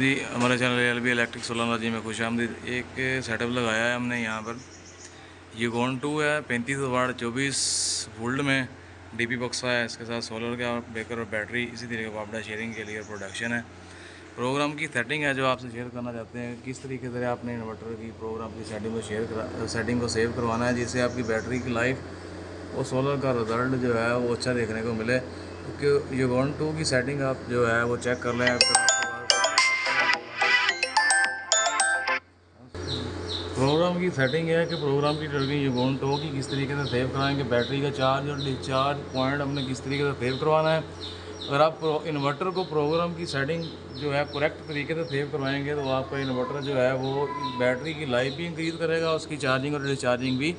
जी, हमारे channel LB electric solar energy में खुश आमदीद। एक सेटअप लगाया है हमने यहाँ पर। यूकॉन 2 है, 35 वाट 24 वोल्ट में डीपी बक्सा है। इसके साथ सोलर का ब्रेकर और बैटरी, इसी तरीके का वापडा शेयरिंग के लिए प्रोडक्शन है। प्रोग्राम की सेटिंग है जो आपसे शेयर करना चाहते हैं, किस तरीके से आपने इन्वर्टर की प्रोग्राम की सेटिंग को सेव करवाना है, जिससे आपकी बैटरी की लाइफ और सोलर का रिज़ल्ट जो है वो अच्छा देखने को मिले। क्योंकि यूकॉन 2 की सेटिंग आप जो है वो चेक कर लें। प्रोग्राम की सेटिंग है कि प्रोग्राम की ट्रेडिंग यूकॉन 2 की किस तरीके से सेव कराएंगे, बैटरी का चार्ज और डिस्चार्ज पॉइंट हमने किस तरीके से सेव करवाना है। अगर आप इन्वर्टर को प्रोग्राम की सेटिंग जो है करेक्ट तरीके से सेव करवाएंगे तो आपका इन्वर्टर जो है वो बैटरी की लाइफ भी इंक्रीज़ करेगा, उसकी चार्जिंग और डिस्चार्जिंग भी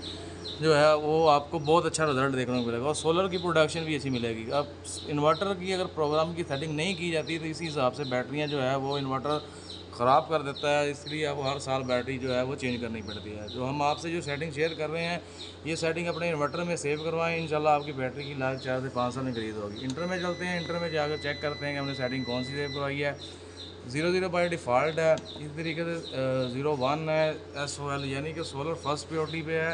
जो है वो आपको बहुत अच्छा रिजल्ट देखने को मिलेगा और सोलर की प्रोडक्शन भी अच्छी मिलेगी। अब इन्वर्टर की अगर प्रोग्राम की सेटिंग नहीं की जाती तो इसी हिसाब से बैटरियाँ जो है वो इन्वर्टर ख़राब कर देता है, इसलिए आपको हर साल बैटरी जो है वो चेंज करनी पड़ती है। जो हम आपसे जो सेटिंग शेयर कर रहे हैं, ये सेटिंग अपने इन्वर्टर में सेव करवाएं, इंशाल्लाह आपकी बैटरी की लाइफ 4 से 5 साल इंक्रीज़ होगी। इंटर में चलते हैं, इंटर में जाकर चेक करते हैं कि हमने सेटिंग कौन सी सेव करवाई है। 00 बाई डिफ़ॉल्ट है, इस तरीके से 01 है SOL, यानी कि सोलर फर्स्ट प्योरिटी पे है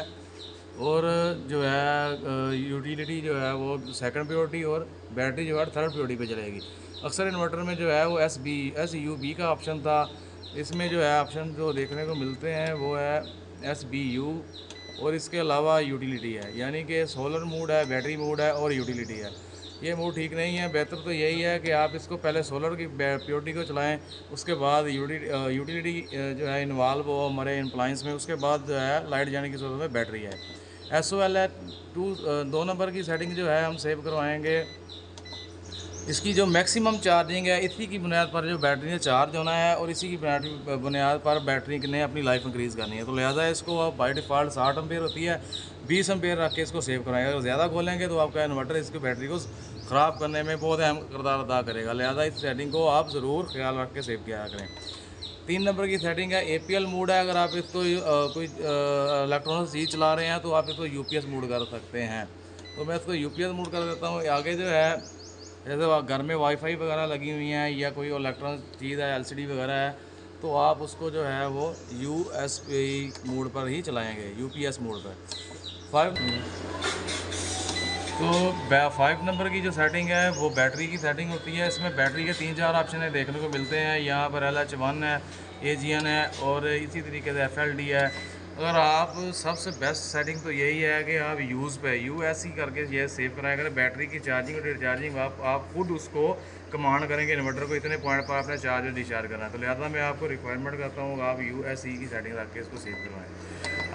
और जो है यूटिलिटी जो है वो सेकंड प्योरिटी और बैटरी जो है थर्ड प्योरिटी पे चलेगी। अक्सर इन्वर्टर में जो है वो SUB का ऑप्शन था, इसमें जो है ऑप्शन जो देखने को मिलते हैं वो है SBU और इसके अलावा यूटिलिटी है, यानी कि सोलर मोड है, बैटरी मोड है और यूटिलिटी है। ये मोड ठीक नहीं है। बेहतर तो यही है कि आप इसको पहले सोलर की प्योरिटी को चलाएं, उसके बाद यूटिलिटी जो है इन्वॉल्व हो हमारे अप्लायंस में, उसके बाद जो है लाइट जाने की सूरत में बैटरी है। SOL है 2 नंबर की सेटिंग जो है हम सेव करवाएंगे। इसकी जो मैक्सिमम चार्जिंग है, इसी की बुनियाद पर जो बैटरी ने चार्ज होना है और इसी की बुनियाद पर बैटरी ने अपनी लाइफ इंक्रीज़ करनी है। तो लिहाजा इसको आप बाई डिफ़ॉल्ट 60 एम्पेयर होती है, 20 एम्पेयर रख के इसको सेव कराएंगे। अगर ज़्यादा खोलेंगे तो आपका इन्वर्टर इसकी बैटरी को ख़राब करने में बहुत अहम किरदार अदा करेगा। लिहाजा इस सेटिंग को आप ज़रूर ख्याल रख के सेव किया करें। 3 नंबर की सेटिंग है APL मोड है। अगर आप इसको कोई इलेक्ट्रॉनिक चीज़ चला रहे हैं तो आप इसको UPS मोड कर सकते हैं। तो मैं इसको UPS मोड कर देता हूँ। आगे जो है जैसे घर में वाईफाई वगैरह लगी हुई हैं या कोई इलेक्ट्रॉनिक चीज़ है, LCD वगैरह है, तो आप उसको जो है वो USB मोड पर ही चलाएँगे, UPS मोड पर। 5 नंबर की जो सेटिंग है वो बैटरी की सेटिंग होती है। इसमें बैटरी के 3-4 ऑप्शन है देखने को मिलते हैं। यहाँ पर LH1 है, AGN है और इसी तरीके से FLD है। अगर आप सबसे बेस्ट सेटिंग तो यही है कि आप यूज़ पे USE करके ये सेव कराएं। अगर बैटरी की चार्जिंग और डिस्चार्जिंग आप खुद उसको कमांड करेंगे इन्वर्टर को इतने पॉइंट पर आपने चार्ज और डिस्चार्ज करना है, तो लिहाजा मैं आपको रिक्वायरमेंट करता हूँ आप USE की सेटिंग रख के इसको सेव करवाएँ।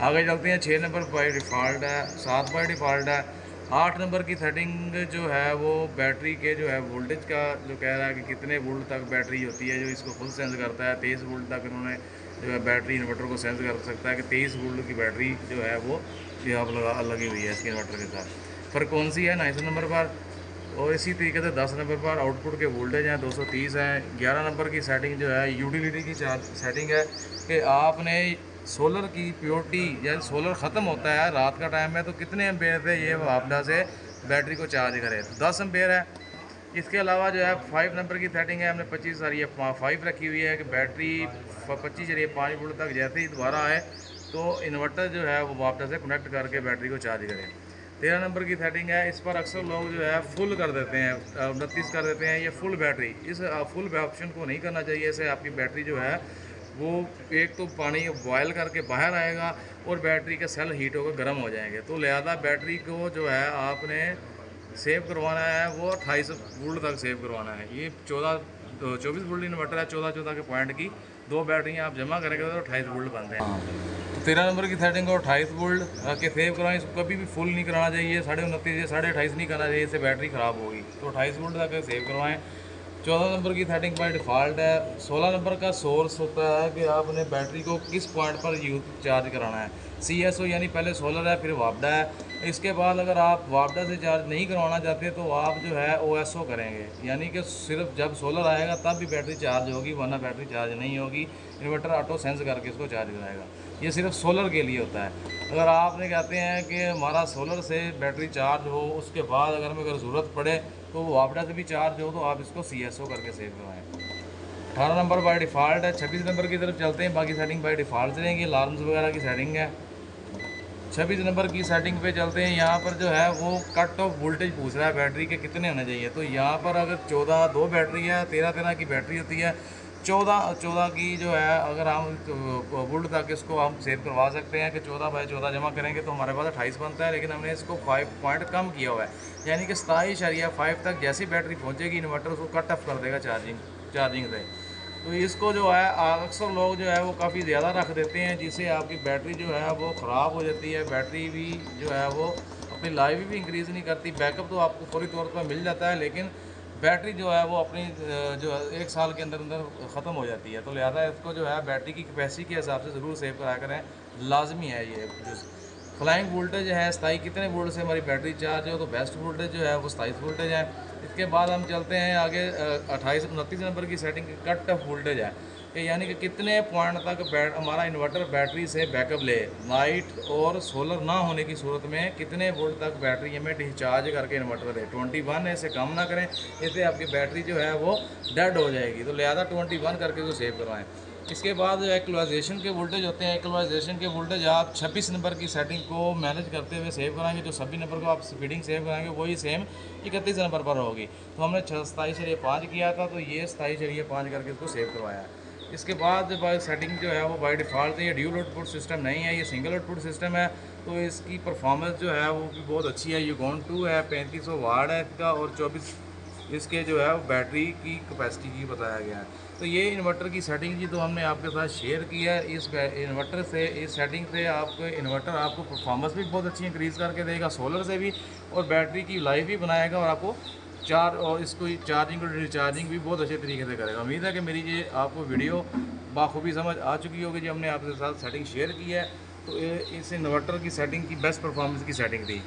आगे चलते हैं। 6 नंबर बाई डिफ़ॉल्ट है, 7 बाई डिफ़ॉल्ट है। 8 नंबर की सेटिंग जो है वो बैटरी के जो है वोल्टेज का जो कह रहा है कि कितने वोल्ट तक बैटरी होती है, जो इसको फुल सेंस करता है। 23 वोल्ट तक इन्होंने जो है बैटरी इन्वर्टर को सेंस कर सकता है कि 23 वोल्ट की बैटरी जो है वो यहाँ लगी हुई है इसके इन्वर्टर के साथ। फ्रीक्वेंसी है 900 नंबर पर और इसी तरीके से 10 नंबर पर आउटपुट के वोल्टेज हैं 230 हैं। 11 नंबर की सेटिंग जो है यूटिलिटी की सेटिंग है कि आपने सोलर की प्योरिटी, जब सोलर ख़त्म होता है रात का टाइम में, तो कितने एम्पेयर से ये वापडा से बैटरी को चार्ज करे, 10 एम्पेयर है। इसके अलावा जो है 5 नंबर की सेटिंग है, हमने 25 ये 5 रखी हुई है कि बैटरी 25 वोल्ट तक जैसे ही दोबारा आए तो इन्वर्टर जो है वो वापस से कनेक्ट करके बैटरी को चार्ज करें। 13 नंबर की सेटिंग है, इस पर अक्सर लोग जो है फुल कर देते हैं, 29 कर देते हैं, ये फुल बैटरी। इस फुल ऑप्शन को नहीं करना चाहिए। इससे आपकी बैटरी जो है वो एक तो पानी बॉयल करके बाहर आएगा और बैटरी के सेल हीट होकर गर्म हो जाएंगे। तो लिहाजा बैटरी को जो है आपने सेव करवाना है वो 28 वोल्ट तक सेव करवाना है। ये 24 वोल्ट इन्वर्टर है, 14 के पॉइंट की 2 बैटरियाँ आप जमा करेंगे तो 28 वोल्ट बनते हैं। तो 13 नंबर की सेटिंग को 28 वोल्ट रख के सेव करवाएं। इसको कभी भी फुल नहीं कराना चाहिए, 29.5 या 28.5 नहीं करना चाहिए, इससे बैटरी ख़राब होगी। तो 28 वोल्ट तक सेव करवाएं। 14 नंबर की सेटिंग बाय डिफ़ॉल्ट है। 16 नंबर का सोर्स होता है कि आपने बैटरी को किस पॉइंट पर चार्ज कराना है। CSO यानी पहले सोलर है फिर वापडा है। इसके बाद अगर आप वापडा से चार्ज नहीं करवाना चाहते तो आप जो है OSO करेंगे, यानी कि सिर्फ जब सोलर आएगा तब भी बैटरी चार्ज होगी, वरना बैटरी चार्ज नहीं होगी। इन्वर्टर ऑटो सेंस करके इसको चार्ज कराएगा। ये सिर्फ सोलर के लिए होता है। अगर आपने कहते हैं कि हमारा सोलर से बैटरी चार्ज हो, उसके बाद अगर ज़रूरत पड़े तो वो वापडा से भी चार्ज हो, तो आप इसको CSO करके सेव करवाएँ। 18 नंबर बाय डिफ़ॉल्ट है। 26 नंबर की तरफ चलते हैं, बाकी सेटिंग बाय डिफ़ॉल्ट रहेंगी। अलार्म्स वगैरह की सेटिंग है। 26 नंबर की सेटिंग पे चलते हैं। यहाँ पर जो है वो कट ऑफ वोल्टेज पूछ रहा है बैटरी के कितने होने चाहिए। तो यहाँ पर अगर 14 दो बैटरी है, 13 की बैटरी होती है। 14 की जो है अगर हम वोल्ट तक इसको हम सेव करवा सकते हैं कि 14/14 जमा करेंगे तो हमारे पास 28 बनता है, लेकिन हमने इसको 5 पॉइंट कम किया हुआ है, यानी कि 27.5 तक जैसी बैटरी पहुँचेगी इन्वर्टर उसको कट ऑफ कर देगा चार्जिंग से। तो इसको जो है अक्सर लोग जो है वो काफ़ी ज़्यादा रख देते हैं, जिससे आपकी बैटरी जो है वो ख़राब हो जाती है। बैटरी भी जो है वो अपनी लाइफ भी इंक्रीज़ नहीं करती। बैकअप तो आपको फौरी तौर पर मिल जाता है, लेकिन बैटरी जो है वो अपनी जो है 1 साल के अंदर अंदर ख़त्म हो जाती है। तो लिहाजा इसको जो है बैटरी की कैपेसिटी के हिसाब से ज़रूर सेव करा करें, लाजमी है ये। जो फ्लाइंग वोल्टेज है 27 कितने वोल्ट से हमारी बैटरी चार्ज हो, तो बेस्ट वोल्टेज जो है वो 27 वोल्टेज है। इसके बाद हम चलते हैं आगे 29 नंबर की सेटिंग कट ऑफ वोल्टेज है, कि यानी कि कितने पॉइंट तक हमारा इन्वर्टर बैटरी से बैकअप ले। नाइट और सोलर ना होने की सूरत में कितने वोल्ट तक बैटरी हमें डिस्चार्ज करके इन्वर्टर दे। 21 ऐसे कम ना करें, इससे आपकी बैटरी जो है वो डेड हो जाएगी। तो लिहाजा 21 करके उसको सेव करवाएं। इसके बाद जो इक्वलाइजेशन के वोल्टेज होते हैं, इक्वलाइजेशन के वोल्टेज आप 26 नंबर की सेटिंग को मैनेज करते हुए सेव कराएंगे। जो 26 नंबर को आप स्पीडिंग सेव कराएंगे वही सेम 31 नंबर पर होगी। तो हमने 27.5 किया था, तो ये 27.5 करके इसको सेव करवाया है। इसके बाद सेटिंग जो है वो बाय डिफ़ॉल्ट है, ये ड्यूल आउटपुट सिस्टम नहीं है, ये सिंगल आउटपुट सिस्टम है। तो इसकी परफॉर्मेंस जो है वो भी बहुत अच्छी है। यूगॉन 2 है, 3500 वाट है इसका, और 24 इसके जो है बैटरी की कैपेसिटी की बताया गया है। तो ये इन्वर्टर की सेटिंग जी तो हमने आपके साथ शेयर की है। इस इन्वर्टर से, इस सेटिंग से आपको इन्वर्टर आपको परफॉर्मेंस भी बहुत अच्छी इंक्रीज़ करके देगा सोलर से भी, और बैटरी की लाइफ भी बनाएगा, और आपको और इसको चार्जिंग और रिचार्जिंग भी बहुत अच्छे तरीके से करेगा। उम्मीद है कि मेरी ये आपको वीडियो बाखूबी समझ आ चुकी होगी जो हमने आपके साथ सेटिंग शेयर की है। तो इस इन्वर्टर की सेटिंग की बेस्ट परफॉर्मेंस की सेटिंग थी।